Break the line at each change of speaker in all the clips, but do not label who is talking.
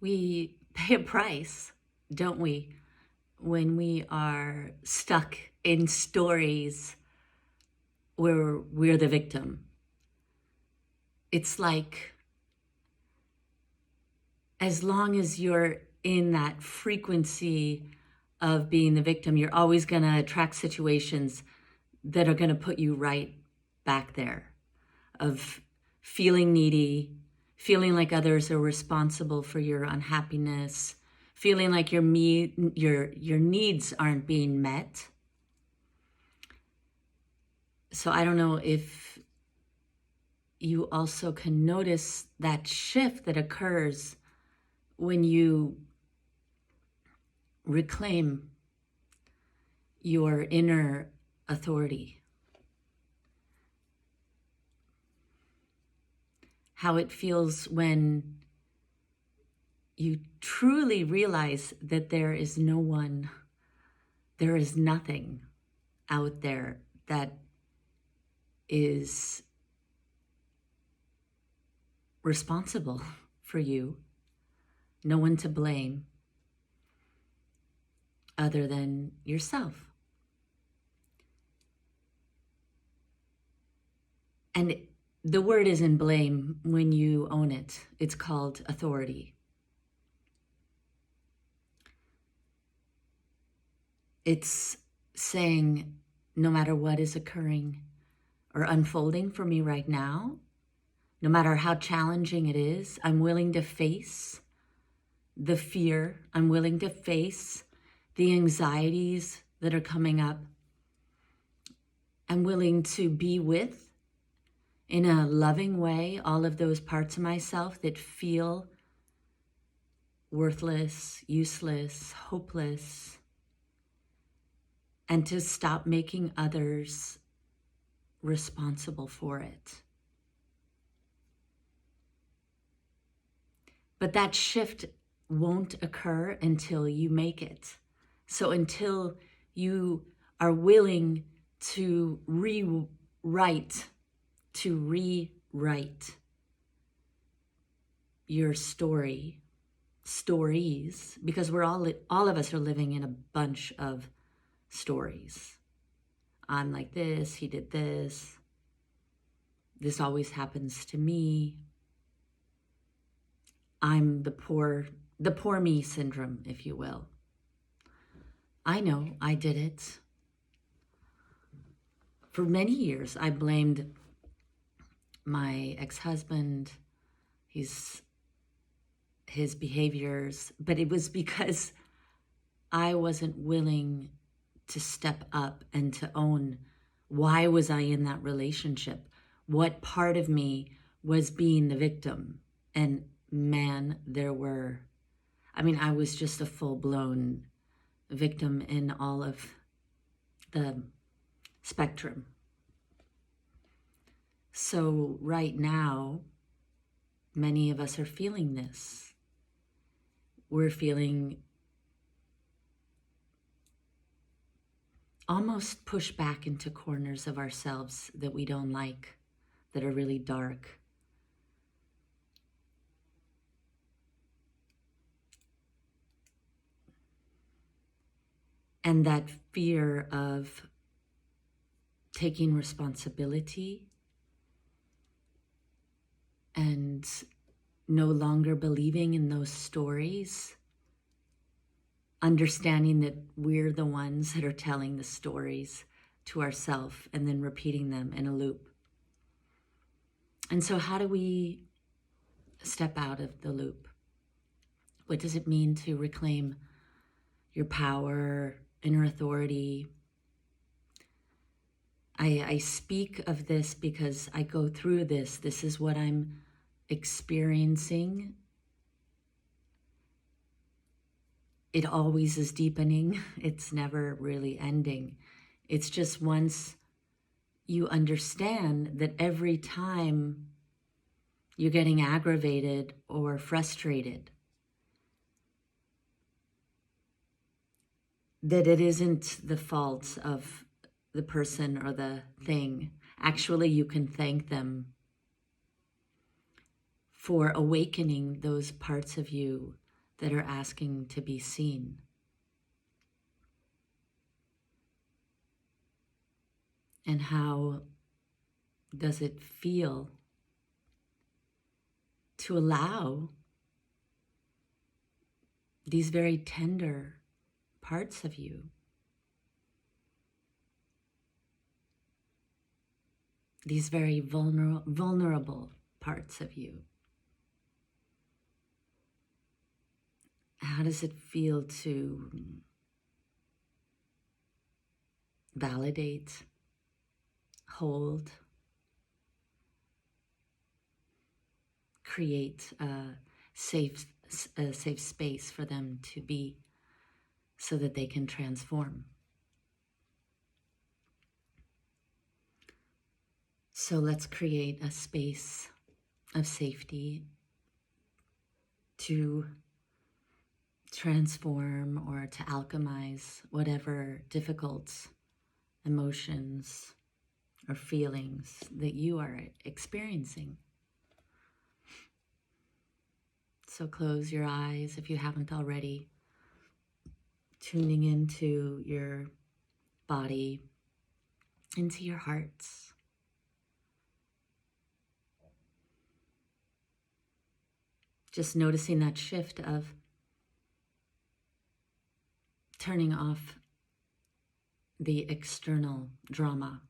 we pay a price, don't we, when we are stuck in stories where we're the victim. It's like, as long as you're in that frequency of being the victim, you're always going to attract situations that are going to put you right back there, of feeling needy, feeling like others are responsible for your unhappiness, feeling like your needs aren't being met. So I don't know if you also can notice that shift that occurs when you reclaim your inner authority. How it feels when you truly realize that there is no one, there is nothing out there that is responsible for you, no one to blame other than yourself. And the word isn't blame when you own it. It's called authority. It's saying, no matter what is occurring or unfolding for me right now, no matter how challenging it is, I'm willing to face the fear. I'm willing to face the anxieties that are coming up. I'm willing to be with, in a loving way, all of those parts of myself that feel worthless, useless, hopeless, and to stop making others responsible for it. But that shift won't occur until you make it. So until you are willing to rewrite your stories, because we're all of us are living in a bunch of stories. I'm like this, he did this always happens to me. I'm the poor me syndrome, if you will. I know I did it. For many years, I blamed my ex-husband, his behaviors, but it was because I wasn't willing to step up and to own, why was I in that relationship? What part of me was being the victim? And man, I was just a full-blown victim in all of the spectrum. So right now, many of us are feeling this. We're feeling almost pushed back into corners of ourselves that we don't like, that are really dark. And that fear of taking responsibility and no longer believing in those stories, understanding that we're the ones that are telling the stories to ourselves and then repeating them in a loop. And so how do we step out of the loop? What does it mean to reclaim your power, inner authority? I speak of this because I go through this. This is what I'm experiencing. It always is deepening. It's never really ending. It's just once you understand that every time you're getting aggravated or frustrated, that it isn't the fault of the person or the thing. Actually, you can thank them for awakening those parts of you that are asking to be seen. And how does it feel to allow these very tender parts of you, these very vulnerable parts of you? How does it feel to validate, hold, create a safe space for them to be, so that they can transform? So let's create a space of safety to transform or to alchemize whatever difficult emotions or feelings that you are experiencing. So close your eyes if you haven't already, tuning into your body, into your hearts. Just noticing that shift of turning off the external drama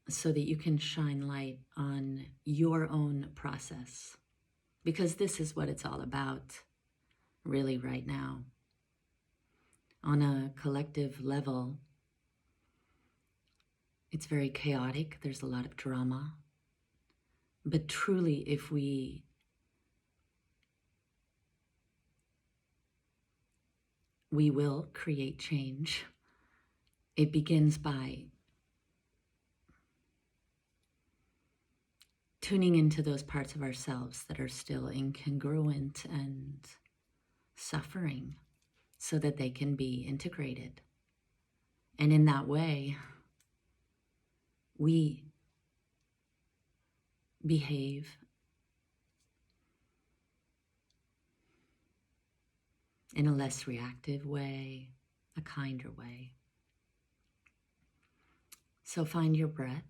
so that you can shine light on your own process. Because this is what it's all about, really, right now. On a collective level, it's very chaotic. There's a lot of drama. But truly, if we will create change, it begins by tuning into those parts of ourselves that are still incongruent and suffering, so that they can be integrated. And in that way, we behave in a less reactive way, a kinder way. So find your breath.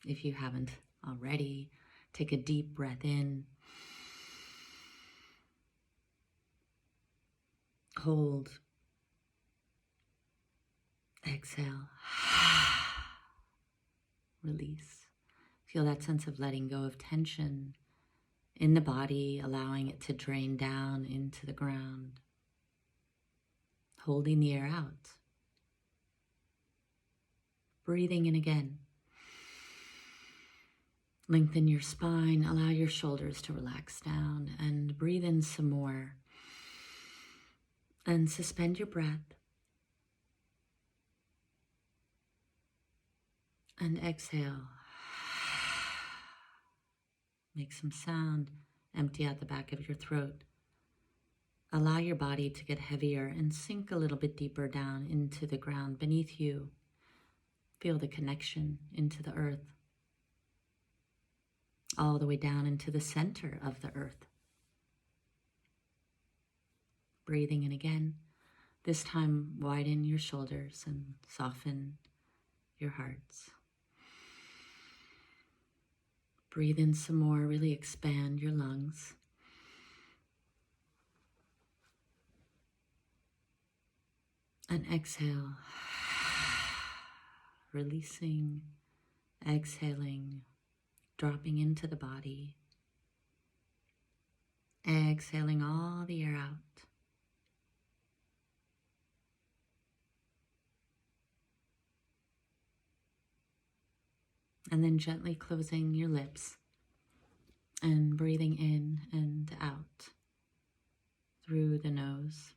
If you haven't already, take a deep breath in. Hold. Exhale. Release. Feel that sense of letting go of tension in the body, allowing it to drain down into the ground. Holding the air out. Breathing in again. Lengthen your spine, allow your shoulders to relax down, and breathe in some more. And suspend your breath. And exhale. Make some sound. Empty out the back of your throat. Allow your body to get heavier and sink a little bit deeper down into the ground beneath you. Feel the connection into the earth. All the way down into the center of the earth. Breathing in again. This time, widen your shoulders and soften your hearts. Breathe in some more, really expand your lungs. And exhale. Releasing, exhaling, dropping into the body. Exhaling all the air out. And then gently closing your lips and breathing in and out through the nose.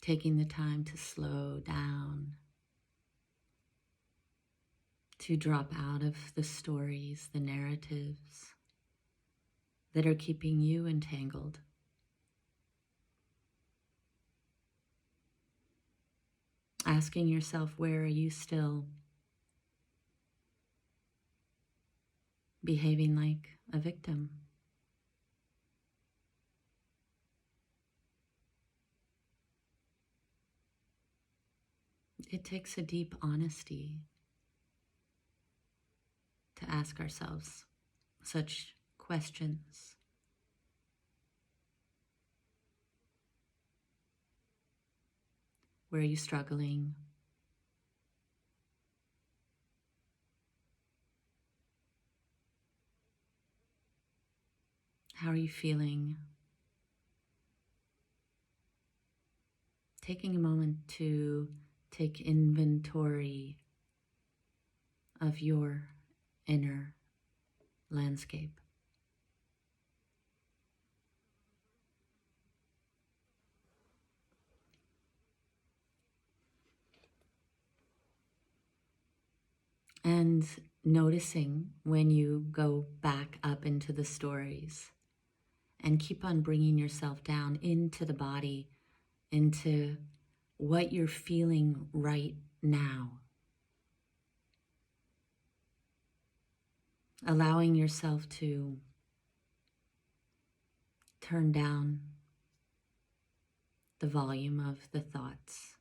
Taking the time to slow down, to drop out of the stories, the narratives that are keeping you entangled. Asking yourself, where are you still? behaving like a victim. It takes a deep honesty to ask ourselves such questions. Where are you struggling? How are you feeling? Taking a moment to take inventory of your inner landscape. And noticing when you go back up into the stories and keep on bringing yourself down into the body, into what you're feeling right now. Allowing yourself to turn down the volume of the thoughts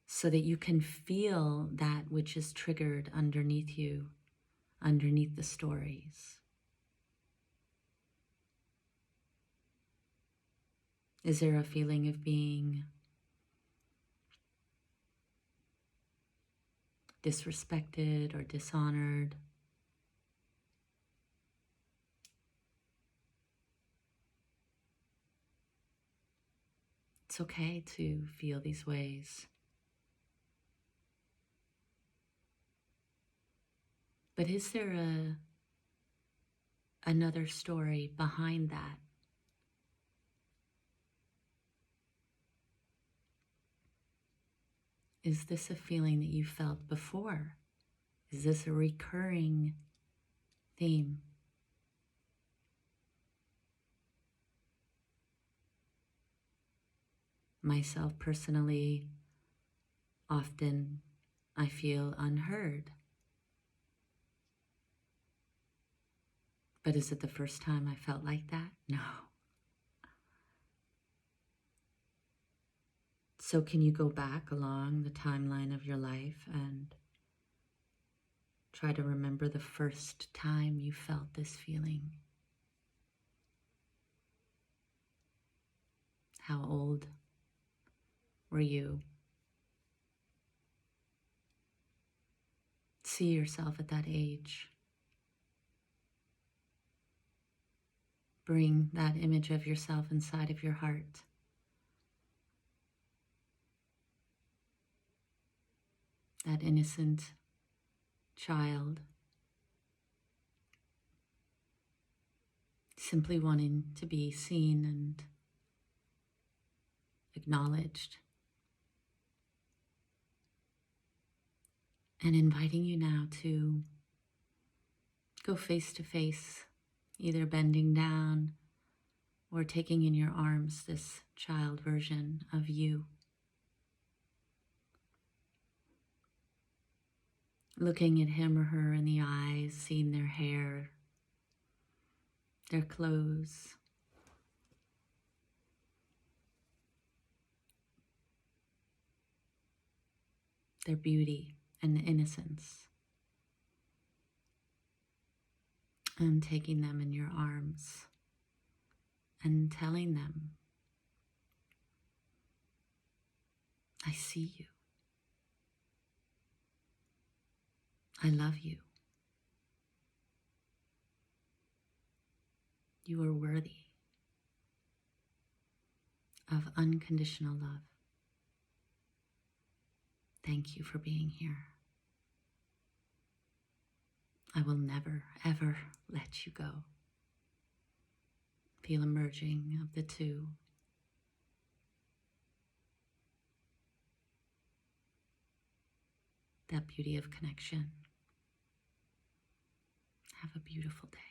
so that you can feel that which is triggered underneath you, underneath the stories. Is there a feeling of being disrespected or dishonored? It's okay to feel these ways. But is there another story behind that? Is this a feeling that you felt before? Is this a recurring theme? Myself personally, often I feel unheard. But is it the first time I felt like that? No. So can you go back along the timeline of your life and try to remember the first time you felt this feeling? How old were you? See yourself at that age. Bring that image of yourself inside of your heart. That innocent child, simply wanting to be seen and acknowledged. And inviting you now to go face to face, either bending down or taking in your arms this child version of you. Looking at him or her in the eyes, seeing their hair, their clothes, their beauty and innocence, and taking them in your arms and telling them, I see you. I love you. You are worthy of unconditional love. Thank you for being here. I will never, ever let you go. Feel a merging of the two. That beauty of connection. Have a beautiful day.